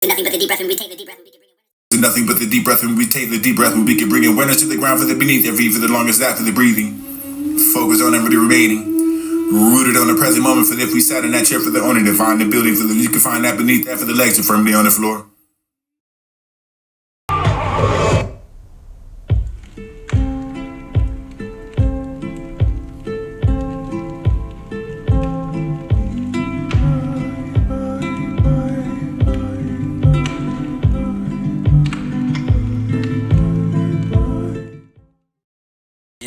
Nothing but the deep breath when we take the deep breath. Nothing but the deep breath when we take the deep breath when we can bring awareness to the ground for the beneath their feet for the longest after the breathing. Focus on every remaining. Rooted on the present moment for if we sat in that chair for the owner to find the building for the you can find that beneath that for the legs are firmly on the floor.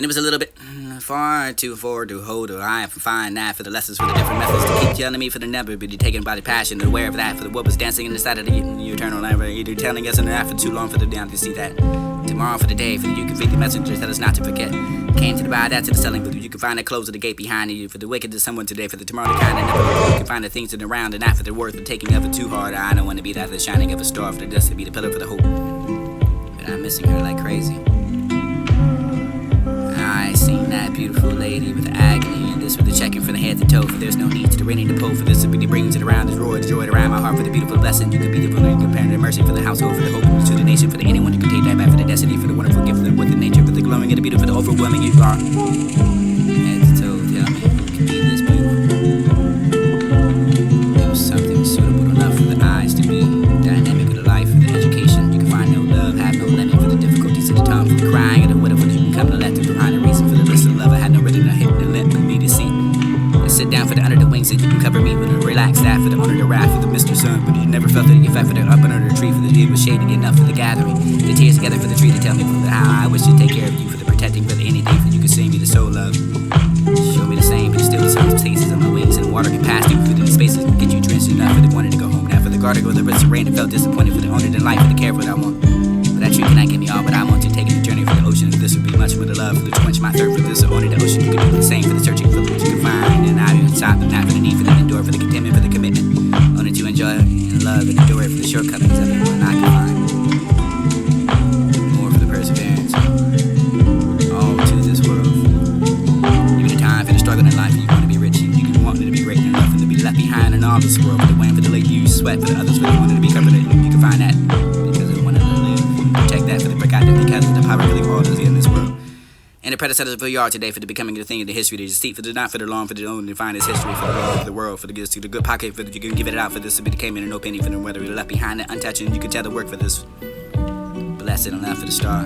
And it was a little bit far too forward to hold or I have to find that for the lessons for the different methods to keep telling me for the never be taken by the passion and aware of that for the what was dancing in the side of the eternal never either telling us in the for too long for the down to see that tomorrow for the day for the you can feed the messengers that is not to forget came to the buy that to the selling but you can find the close of the gate behind you for the wicked to someone today for the tomorrow the kind of never you can find the things in around and after the worth of taking of it too hard I don't want to be that the shining of a star for the dust to be the pillar for the hope but I'm missing her like crazy. I seen that beautiful lady with agony and this with the checking from the head to toe for there's no need to the raining to pull for this ability brings it around this roar the joy around my heart for the beautiful blessing you could be the you compare the mercy for the household for the hope to the nation for the anyone who can take that back for the destiny for the wonderful gift for the with the nature for the glowing and the beautiful the overwhelming you are head to toe tell me who can be this beautiful there was something suitable enough for the eyes to be dynamic of the life for the education you can find no love have no limit for the difficulties of the tongue for the crying and the whatever you can come to let to behind the reason for the list of love I had no rhythm to hit the let me to see and sit down for the under the wings and you can cover me with a relaxed that for the under the wrath for the Mr. Sun but you never felt the effect for the up under the tree for the deed was shady enough for the gathering the tears together for the tree to tell me for the how I wish to take care of you for the protecting for the anything for you could sing me the soul love show me the same but still the same places on my wings and water can pass through for the spaces and get you drenched enough for the wanted to go home now for the garden or the rest of rain and felt disappointed for the owner than life for the care for that one but that tree cannot give me all but I want to take the journey for the ocean and this would be much for the love for the quench my thirst for this only the ocean you can do the same for the searching for what you can find and I even stop but not for the need for the endure for the contentment for the commitment only to enjoy and love and endure for the shortcomings of everyone I can find more for the perseverance all to this world even the time for the struggle in life you want to be rich and you can want to be great and nothing to be left behind in all this world for the wind for the late you sweat for the others for the wanting to be covered you can find that because of one of the live protect that for the forgotten because of the power of the world is in this world and the predecessors of who you are today for the becoming the thing of the history the deceit for the not for the long for the only find this history for the world for the world for the goods to the good pocket for the you can give it out for this to be the came in and no penny for the whether you're left behind it untouched and you can tell the work for this blessed enough for the star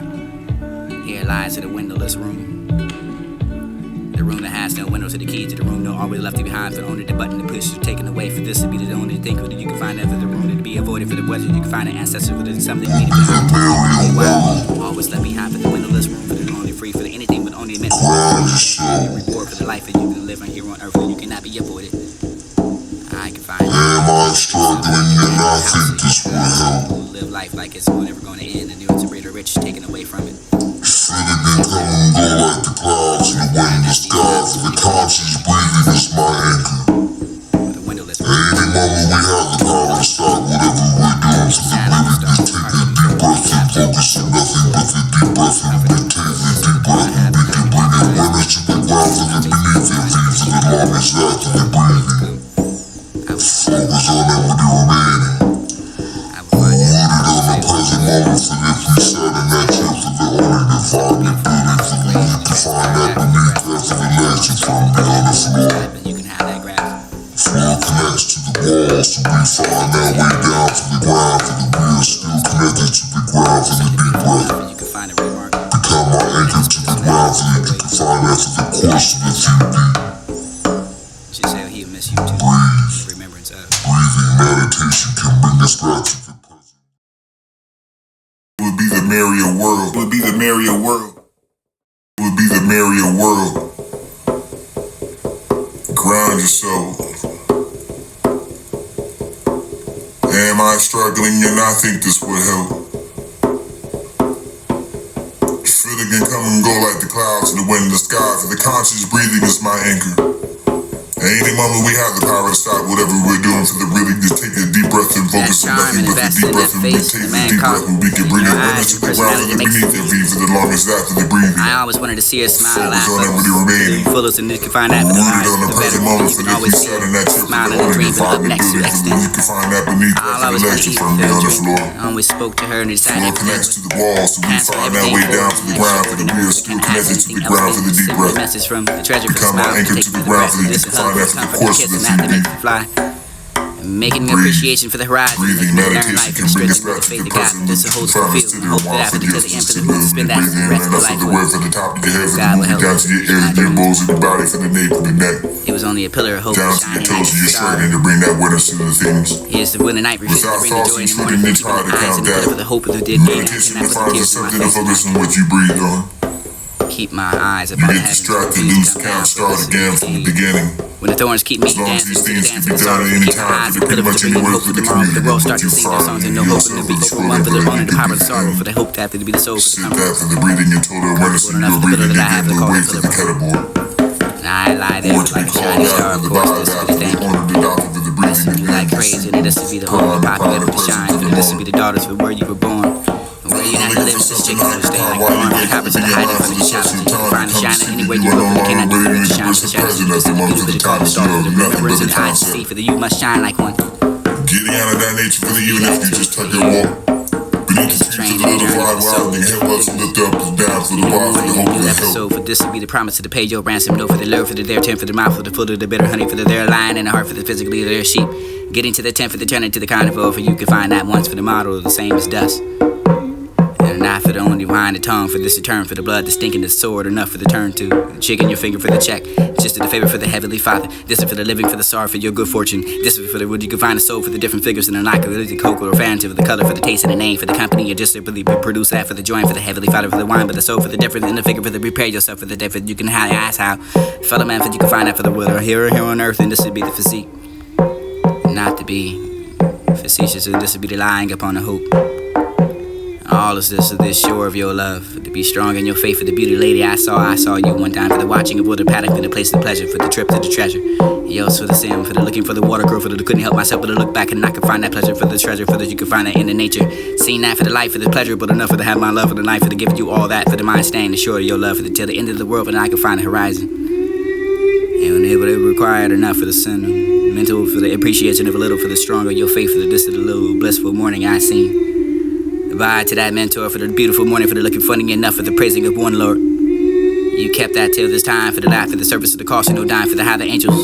here lies in the windowless room the room that has no windows to the key to the room no always left behind for only the button to push taken away for this to be the only thing for that you can find that for the room to be avoided for the weather you can find an ancestor for the something you need to be well always left behind for the windowless room for the only free for the anything but only meant for reward for the life that you can live on here on earth that you cannot be avoided I can find am I struggling and I think this will help live life like it's never going to end and you to the rich taken away from it feeling can come and go like the clouds in the wind the sky for the conscious breathing is my anchor any moment we have the power to stop whatever we're doing for the breathing just take a deep breath and focus on nothing but the deep breath and maintain the deep breath and we can bring awareness to the ground for the beneath their feet for the longest after the breathing focus on every remaining rooted on the present moment for if we sat in that chair for the only to find the building for the need to find that beneath that for the legs and firmly on the floor floor connects to the wall so we find that way down to the ground for the we are still connected to the ground for the deep breath become my anchor to the ground so that you can find that for the course of the few deep breathing meditation can bring us back to the present it would be the merrier world it would be the merrier world it would be the merrier world ground your soul am I struggling and I think this would help feeling can come and go like the clouds in the wind the sky for the conscious breathing is my anchor Any moment we have the power to stop whatever we're doing for the really, just take a deep breath and focus on nothing but the deep breath, and we take the deep breath and we can bring awareness to the ground for the beneath their feet for the longest after the breathing. I always wanted to see her smile, laugh, on every remaining. fullest, and you can find that for the Rooted on the the present better. moment You for can the always we sat in that trip smile for and the dream for the undefined next building, extent. you can find that beneath All I us was for the gonna legs eat, firmly on the floor. I always spoke to her and decided Floor connects to the wall, so we find that way down to the ground for the we are still connected to the ground for the deep breath. Message from the treasure for the Become our smile. anchor to the ground for the you can find that for the course of the few deep. Fly. Making an appreciation for the horizon. Breathing Learn meditation life can and bring us strengthen back the to faith the of God. present. This is You whole can find us feel. to the Hope one that after for to the the end for the to moon, move. spend You that breathe in rest of enough life of the with. word for the top of your head, for God will the movement help down us. to your ears, your bones, and your body, from the nape of the neck, It was only a pillar of hope down to shining your like toes of a your star. shirt, and to bring that awareness to the things. Here's the when the night refused to Without bring the thoughts joy in the intruding, morning. it's Keeping hard the to eyes count and the that. pillar for the hope of the dead day. Meditation And I put the defines tears in my something to face. focus on what you breathe on. Keep my eyes You upon the get heavens. distracted, Please lose come count, down start for again from the beginning. When the thorns keep me As long as dancing these to the things dance can of be the done sorrow, at any keep my time, eyes for pretty open much for the anywhere hope for for the tomorrow. For the community. world But start to you sing their find songs that and you no hope yourself and the will beat explore one for the very honor, the deep power, the sorrow. within. For the hope that to be the soul for the Sit comfort. back for the breathing and total awareness of your breathing. You get the way for the kettleboard. And I lie there Or to like be a called shining out star, for of the course. body This out would be for the thank you. honor, the doctor for the breathing. You Like get crazy, and this would be the holy popular to shine. For this would be the daughters for where you were born. Where you had to live with this chicken who stay like the arm, the copper to the hiding from the shadows. You can find the shining anywhere you look. You cannot do it to shine for the shadows. You just do the call star for the remembrance of the eyes to see. For the you must shine like one. Getting out of that nature for the even if you just take a walk. Beneath the trees for the little vibe wild and help us lift up and down for the wild for the hope and help. So for this to be the promise to pay your ransom, no for the lure, for the their turn, for the mouth, for the foot of the bitter honey, for the their lion and the heart, for the physically their sheep. Getting to the tent for the turning to the carnival, for you can find that once for the model, the same as dust. And not for the only wine, the tongue, for this to turn, for the blood, the stinking, the sword, enough for the turn to. The chicken, your finger for the check. Just to the favor for the heavenly Father. This is for the living, for the sorrow, for your good fortune. This is for the wood, you can find a soul for the different figures in the like, the cocoa or fancy, for the color, for the taste and the name, for the company, and just to really produce that for the joint, for the heavenly Father, for the wine, but the soul, for the difference in the figure, for the prepare yourself for the difference. You can have your ass how. Fellow man, for you can find that for the wood, or here on earth, and this would be the physique. Not to be facetious, and this would be the lying upon the hope. All is this shore of your love, to be strong in your faith for the beauty lady I saw you one time, for the watching of water paddock, for the place of pleasure, for the trip to the treasure. Yours for the sim, for the looking for the water girl, for the couldn't help myself but to look back and I could find that pleasure for the treasure, for that you can find that in the nature. Seen that for the life, for the pleasure, but enough for the have my love for the life, for the giving you all that, for the mind staying the shore of your love, for the till the end of the world, and I can find the horizon. And when it required enough for the sin, mental for the appreciation of a little, for the stronger your faith, for the distant little blissful morning I seen. Goodbye to that mentor for the beautiful morning, for the looking funny enough, for the praising of one Lord. You kept that till this time, for the life, for the service of the cost, and no dime, for the how the angels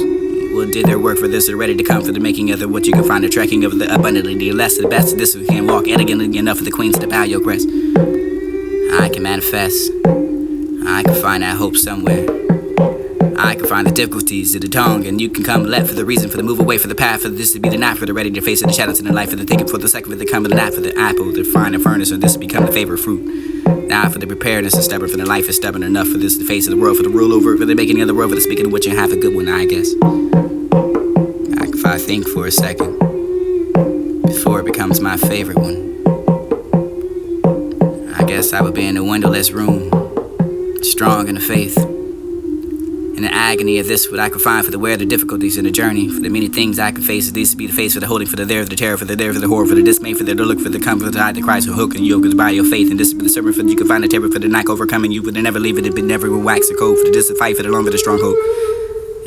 did their work for this, are ready to come for the making of the what you can find, the tracking of the abundantly, the less, the best, this we can walk elegantly enough for the queens to bow your crest. I can manifest, I can find that hope somewhere. I can find the difficulties of the tongue, and you can come left for the reason, for the move away, for the path, for this to be the night, for the ready to face of the shadows in the life, for the thinking, for the second, for the coming, the night, for the apple, the fine and furnace, and this to become the favorite fruit. Now for the preparedness and stubborn, for the life is stubborn enough, for this the face of the world, for the rule over, for the making of the world, for the speaking of which you have a good one, I guess. If I think for a second, before it becomes my favorite one, I guess I would be in a windowless room, strong in the faith. In the agony of this, what I could find for the where the difficulties in the journey, for the many things I could face, these to be the face for the holding, for the there, for the terror, for the there, for the horror, for the dismay, for the look, for the comfort, for the hide, the Christ who hook and yoke is by your faith, and this to be the servant for the, you can find the terror, for the night overcoming you, but they never leave it, but never will wax or cold, for the distant fight, for the long, for the stronghold.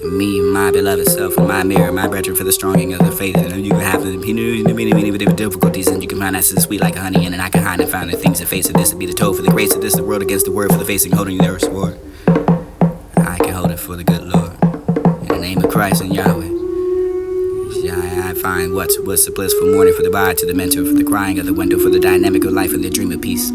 And me, my beloved self, and my mirror, my brethren, for the stronging of the faith, and you can have the many difficulties, and you can find that so sweet like honey, and I can hide and find the things that face of this to be the toe, for the grace of this, the world against the word, for the facing, holding their sword. I can hold it for the good Lord. In the name of Christ and Yahweh, I find what's the blissful morning, for the body to the mentor, for the crying of the window, for the dynamic of life and the dream of peace.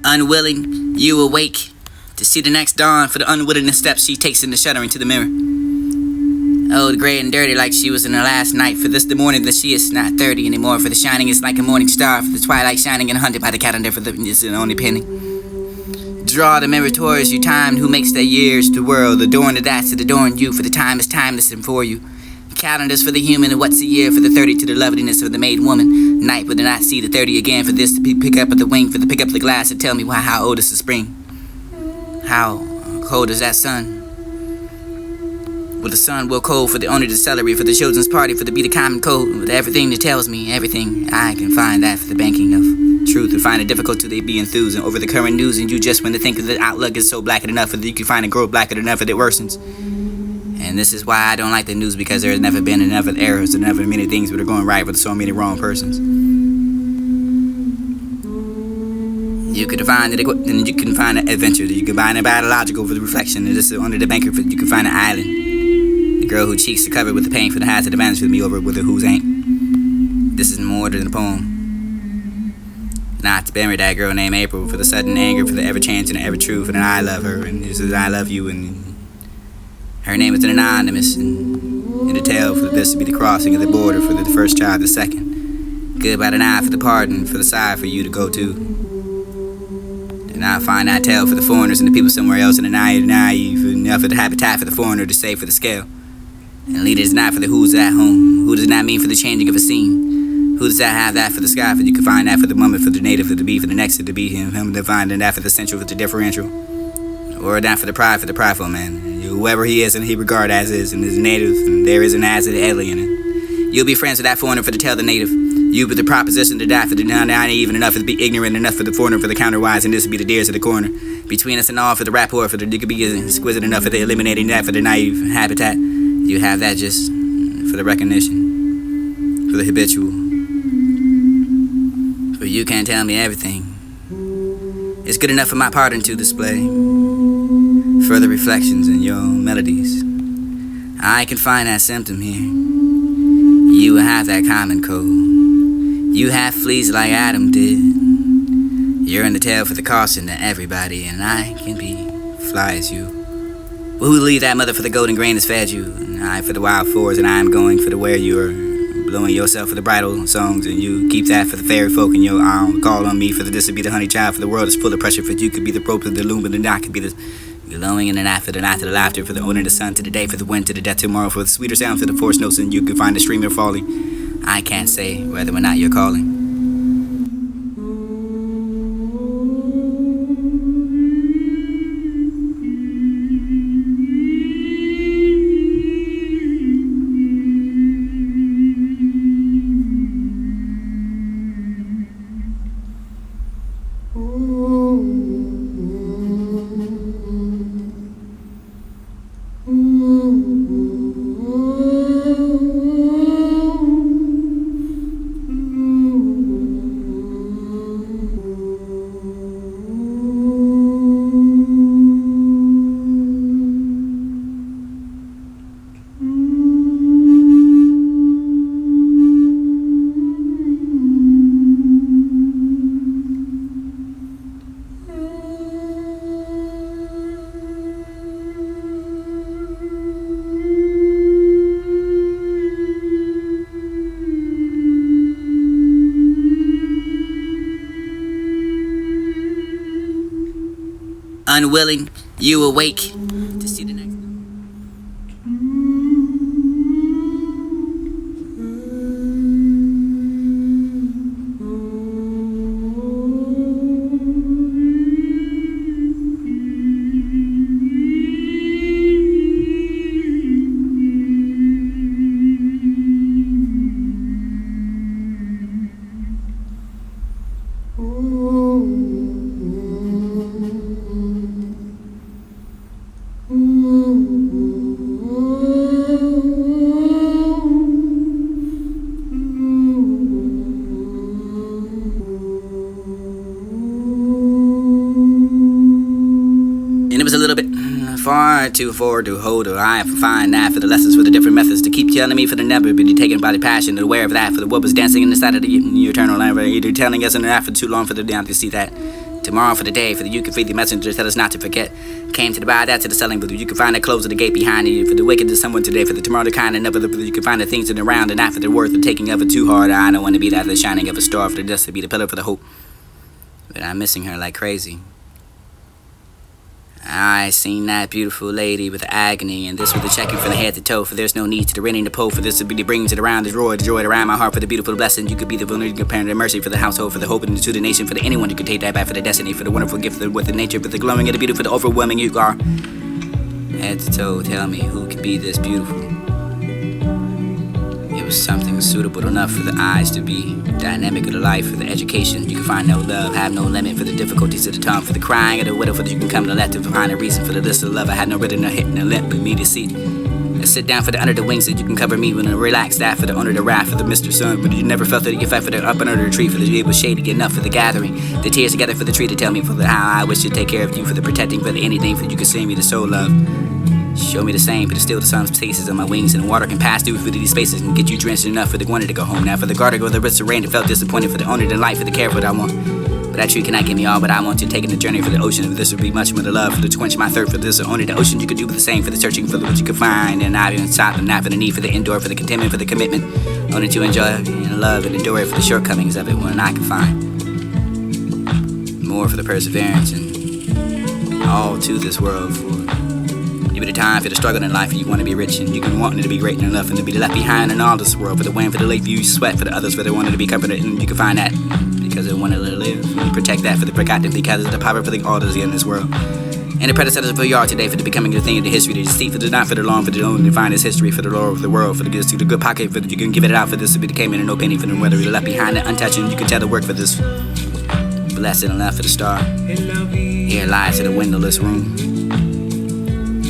Unwilling, you awake to see the next dawn for the unwillingness steps she takes in the shuddering to the mirror. Old, gray, and dirty like she was in her last night. For this the morning that she is not 30 anymore. For the shining is like a morning star. For the twilight shining and hunted by the calendar. For the is the only penny. Draw the mirror towards you, time who makes their years the world. Adorn the that's that adorn you. For the time is timeless and for you. Calendars for the human and what's a year. For the 30 to the loveliness of the made woman. Night will not see the 30 again. For this to pick up at the wing. For the pick up the glass and tell me why how old is the spring. How cold is that sun? Well, the sun will cold for the owner to celebrate, for the children's party, for the beat of common code, with everything that tells me, everything I can find that for the banking of truth, and find it difficult to be enthused over the current news, and you just when to think that the outlook is so black enough that you can find a growth blacker enough that it worsens. And this is why I don't like the news, because there has never been enough errors, there never many things that are going right with so many wrong persons. You could find it, and you can find an adventure, you can find a biological for the reflection, and this is under the banker, you can find an island. The girl whose cheeks are covered with the pain for the hazard advantage with me over with her whose ain't. This is more than a poem. Not to bury that girl named April for the sudden anger, for the ever-changing and ever-true, for that I love her, and this is I love you, and her name is an anonymous, and in the tale for this to be the crossing of the border for the first child, the second. Goodbye the eye for the pardon, for the side for you to go to. And I'll find that tale for the foreigners and the people somewhere else in the naive, enough for the habitat for the foreigner to save for the scale. And lead is not for the who's at home. Who does not mean for the changing of a scene? Who does that have that for the sky? For you can find that for the moment, for the native, for the bee, for the next to the bee, him divine, and that for the central, for the differential. Or that for the prideful man. Whoever he is and he regard as is, and is native, and there is an as an alien. And you'll be friends with that foreigner for the tell the native. You be the proposition to die for the naive enough to be ignorant enough for the foreigner for the counterwise, and this will be the deers of the corner. Between us and all for the rapport, for the you could be exquisite enough for the eliminating that for the naive habitat. You have that just for the recognition, for the habitual. For you can't tell me everything. It's good enough for my pardon to display further reflections in your melodies. I can find that symptom here. You have that common code. You have fleas like Adam did. You're in the tail for the caution to everybody, and I can be fly as you. Well, who leave that mother for the golden grain that's fed you? And I for the wild fours, and I am going for the where you are blowing yourself for the bridal songs, and you keep that for the fairy folk, and your call on me for the this would be the honey child, for the world is full of pressure, for you could be the rope of the loom, and I could be the glowing in the night for the night to the laughter, for the owner of the sun to the day, for the wind to the death tomorrow, for the sweeter sound for the forest notes, and you can find the streamer falling. I can't say whether or not you're calling. Unwilling, you awake to see the next. And it was a little bit far too forward to hold her eye for find that for the lessons for the different methods to keep telling me for the never be taken by the passion, aware of that for the what was dancing in the side of the eternal life. You're telling us in the for too long for the down to see that. To tomorrow for the day, for that you can feed the messengers, tell us not to forget. Came to the buy, that to the selling, for that you can find the close of the gate behind you, for the wicked is someone today, for the tomorrow the kind and never, for that you can find the things in the round and not for the worth of taking of it too hard. I don't want to be that the shining of a star, for the dust to be the pillar for the hope. But I'm missing her like crazy. I seen that beautiful lady with agony, and this with the checking from the head to toe, for there's no need to the raining to pull, for this would be the brings it around, the joy around my heart, for the beautiful blessing. You could be the vulnerable parent of mercy for the household, for the hope and to the nation, for the anyone who could take that back, for the destiny, for the wonderful gift with the nature, for the glowing of the beauty, for the overwhelming you are. Head to toe, tell me who could be this beautiful. It was something suitable enough for the eyes to be dynamic of the life, for the education. You can find no love, have no limit, for the difficulties of the tongue, for the crying of the widow, for that you can come to left to find a reason, for the list of love I had no written, no hitting, no limp, but me to see. And sit down for the under the wings that you can cover me when I relax that, for the under the wrath, for the Mr. Sun, but you never felt that you felt for the up and under the tree, for the it was shady enough for the gathering, the tears together for the tree to tell me for the how I wish to take care of you, for the protecting, for the anything, for you can see me the soul love. Show me the same, for the still the sun's places on my wings, and the water can pass through these spaces and get you drenched enough for the wanted to go home now, for the garter go the wrist of rain that felt disappointed, for the owner the life, for the care for what I want. But that tree cannot give me all but I want to, taking the journey for the ocean, for this would be much more the love, for the quench my thirst, for this only the ocean you could do with the same, for the searching for what you could find, and not even stop, and not for the need, for the endure, for the contentment, for the commitment, only to enjoy and love and endure it, for the shortcomings of it when I can find more, for the perseverance and all to this world, for you be the time for the struggle in life, and you want to be rich, and you can want it to be great enough, and to be left behind in all this world, for the wind, for the lake view, sweat, for the others, for the wanted to be comforted, and you can find that because they wanted to live, and protect that for the forgotten, because of the power for the orders in this world. And the predecessors of who you are today, for the becoming the thing of the history, the deceit, for the not for the long, for the only to find this history, for the lore of the world, for the good to the good pocket, for the you can give it out, for this to be the came in and no penny, for the whether you're left behind and untouched, and you can tell the work for this blessed enough for the star. Here lies in the windowless room.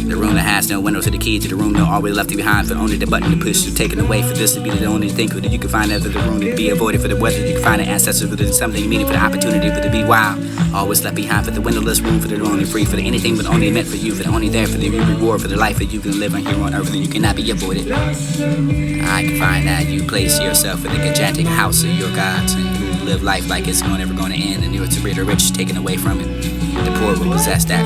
The room that has no window to the key to the room, no always left behind, for only the button to push to taken away, for this to be the only thing that you can find out, for the room to be avoided, for the weather you can find the ancestors, for the something meaning, for the opportunity, for the be wild, always left behind, for the windowless room, for the only free, for the anything but only meant for you, for the only there, for the reward, for the life that you can live on here on earth, that you cannot be avoided. I can find that you place yourself in the gigantic house of your gods, and you live life like it's never going to end, and you're to be the rich taken away from it. The poor will possess that.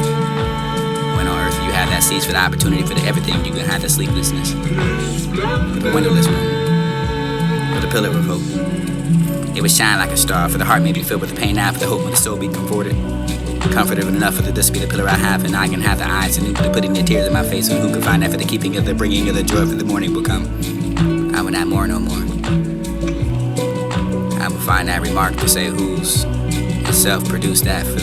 When on earth you have that seeds for the opportunity for the everything, you can have the sleeplessness, for the windowless room, for the pillar of hope. It would shine like a star, for the heart may be filled with the pain now, for the hope when the soul be comforted enough for this be the pillar I have, and I can have the eyes and the putting the tears in my face, and who can find that for the keeping of the bringing of the joy for the morning will come. I will not mourn no more. I will find that remark to say whose itself produced that, for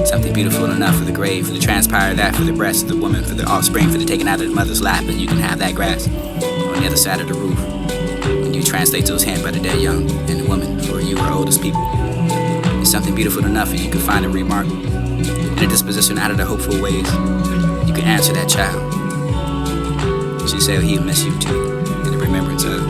something beautiful enough for the grave, for the transpire that, for the breast of the woman, for the offspring, for the taking out of the mother's lap, and you can have that grass on the other side of the roof. When you translate those hands by the dead young and the woman, for you are oldest people. It's something beautiful enough, and you can find a remark in a disposition out of the hopeful ways. You can answer that child. She said he'll miss you too, in the remembrance of.